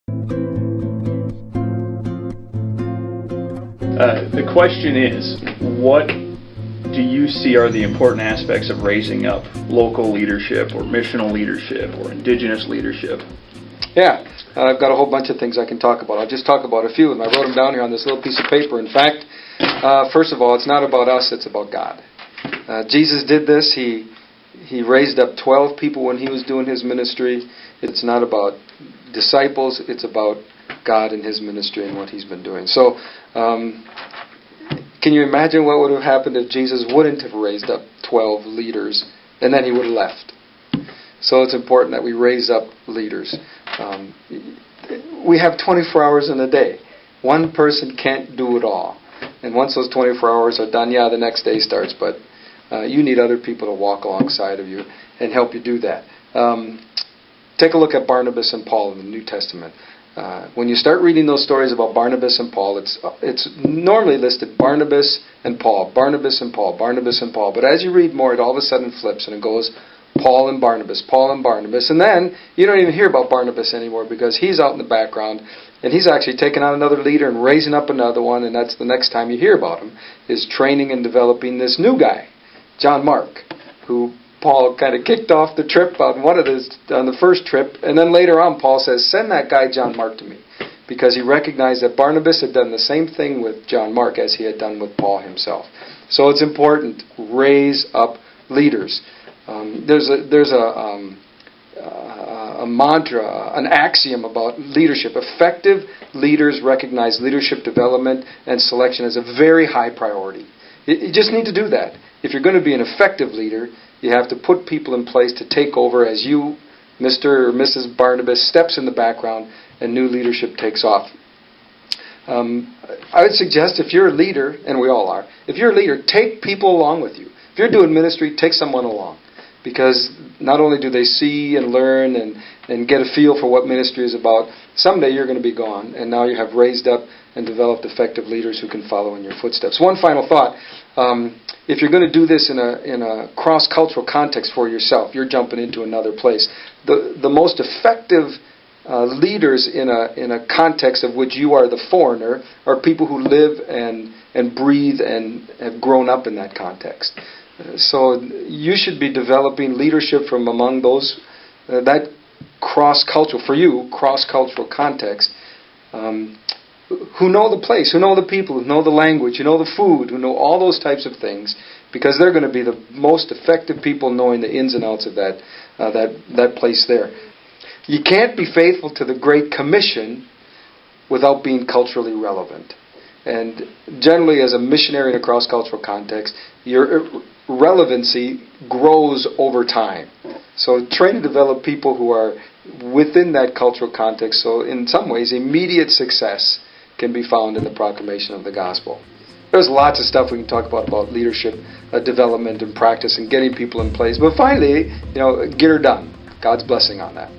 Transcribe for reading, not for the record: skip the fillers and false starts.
The question is, what do you see are the important aspects of raising up local leadership or missional leadership or indigenous leadership? Yeah, I've got a whole bunch of things I can talk about. I'll just talk about a few of them. I wrote them down here on this little piece of paper. In fact, first of all, it's not about us, it's about God. Jesus did this. He raised up 12 people when he was doing his ministry. It's not about disciples, it's about God and his ministry and what he's been doing. So, can you imagine what would have happened if Jesus wouldn't have raised up 12 leaders and then he would have left? So it's important that we raise up leaders. We have 24 hours in a day. One person can't do it all. And once those 24 hours are done, the next day starts. But you need other people to walk alongside of you and help you do that. Take a look at Barnabas and Paul in the New Testament. When you start reading those stories about Barnabas and Paul, it's normally listed Barnabas and Paul, Barnabas and Paul, Barnabas and Paul. But as you read more, it all of a sudden flips and it goes Paul and Barnabas, Paul and Barnabas. And then you don't even hear about Barnabas anymore because he's out in the background and he's actually taking on another leader and raising up another one, and that's the next time you hear about him, is training and developing this new guy, John Mark, who Paul kind of kicked off the trip on the first trip, and then later on Paul says, send that guy John Mark to me, because he recognized that Barnabas had done the same thing with John Mark as he had done with Paul himself. So it's important, raise up leaders. There's a mantra, an axiom about leadership. Effective leaders recognize leadership development and selection as a very high priority. You just need to do that. If you're going to be an effective leader, you have to put people in place to take over as you, Mr. or Mrs. Barnabas, steps in the background and new leadership takes off. I would suggest if you're a leader, and we all are, if you're a leader, take people along with you. If you're doing ministry, take someone along. Because not only do they see and learn and get a feel for what ministry is about, someday you're going to be gone, and now you have raised up and developed effective leaders who can follow in your footsteps. One final thought. If you're going to do this in a cross-cultural context for yourself, you're jumping into another place. The most effective leaders in a context of which you are the foreigner are people who live and breathe and have grown up in that context. So you should be developing leadership from among those, that cross-cultural, for you, cross-cultural context, who know the place, who know the people, who know the language, who know the food, who know all those types of things, because they're going to be the most effective people knowing the ins and outs of that place there. You can't be faithful to the Great Commission without being culturally relevant. And generally, as a missionary in a cross-cultural context, your relevancy grows over time. So train and develop people who are within that cultural context. So in some ways, immediate success can be found in the proclamation of the gospel. There's lots of stuff we can talk about leadership development and practice and getting people in place. But finally, get her done. God's blessing on that.